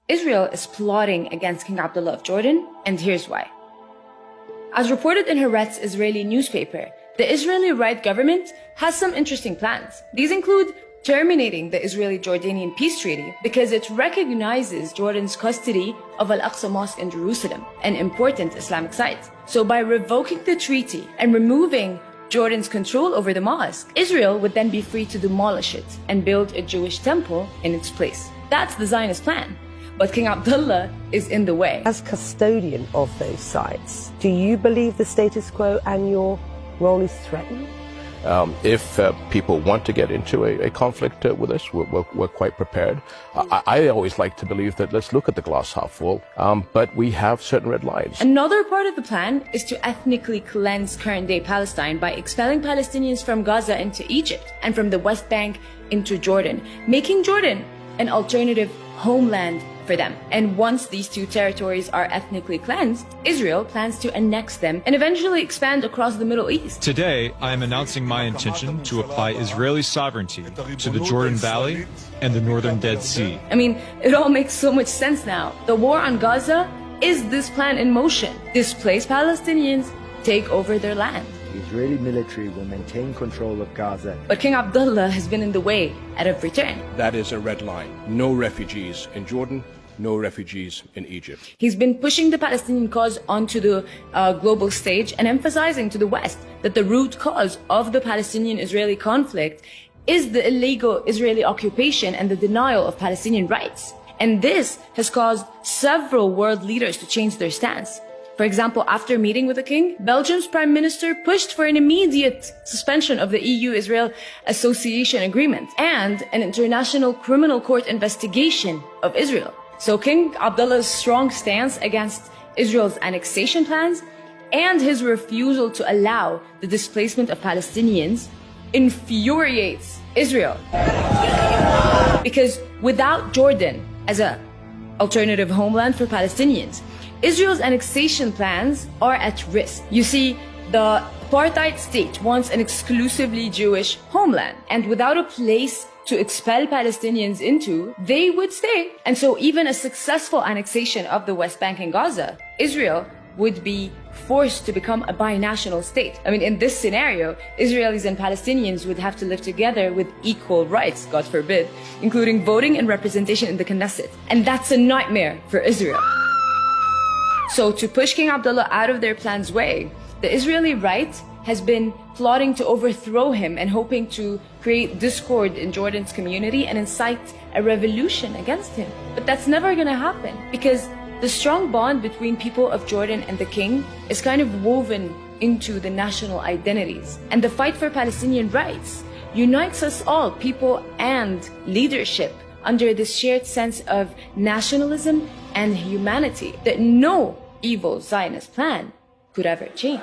Israel is plotting against King Abdullah of Jordan, and here's why. As reported in Haaretz Israeli newspaper, the Israeli right government has some interesting plans. These include terminating the Israeli-Jordanian peace treaty because it recognizes Jordan's custody of Al-Aqsa Mosque in Jerusalem, an important Islamic site. So by revoking the treaty and removing Jordan's control over the mosque, Israel would then be free to demolish it and build a Jewish temple in its place. That's the Zionist plan. But King Abdullah is in the way. As custodian of those sites, do you believe the status quo and your role is threatened? If people want to get into a conflict with us, we're quite prepared. I always like to believe that let's look at the glass half full, but we have certain red lines. Another part of the plan is to ethnically cleanse current-day Palestine by expelling Palestinians from Gaza into Egypt and from the West Bank into Jordan, making Jordan an alternative homeland for them. And once these two territories are ethnically cleansed, Israel plans to annex them and eventually expand across the Middle East. Today, I am announcing my intention to apply Israeli sovereignty to the Jordan Valley and the northern Dead Sea. I mean, it all makes so much sense now. The war on Gaza is this plan in motion. Displace Palestinians, take over their land. The Israeli military will maintain control of Gaza. But King Abdullah has been in the way at every turn. That is a red line. No refugees in Jordan, no refugees in Egypt. He's been pushing the Palestinian cause onto the global stage and emphasizing to the West that the root cause of the Palestinian-Israeli conflict is the illegal Israeli occupation and the denial of Palestinian rights. And this has caused several world leaders to change their stance. For example, after meeting with the king, Belgium's prime minister pushed for an immediate suspension of the EU-Israel Association Agreement and an international criminal court investigation of Israel. So King Abdullah's strong stance against Israel's annexation plans and his refusal to allow the displacement of Palestinians infuriates Israel. Because without Jordan as an alternative homeland for Palestinians, Israel's annexation plans are at risk. You see, the apartheid state wants an exclusively Jewish homeland, and without a place to expel Palestinians into, they would stay. And so even a successful annexation of the West Bank and Gaza, Israel would be forced to become a binational state. I mean, in this scenario, Israelis and Palestinians would have to live together with equal rights, God forbid, including voting and representation in the Knesset. And that's a nightmare for Israel. So to push King Abdullah out of their plan's way, the Israeli right has been plotting to overthrow him and hoping to create discord in Jordan's community and incite a revolution against him. But that's never going to happen because the strong bond between people of Jordan and the king is kind of woven into the national identities. And the fight for Palestinian rights unites us all, people and leadership, under this shared sense of nationalism and humanity that no evil Zionist plan could ever change.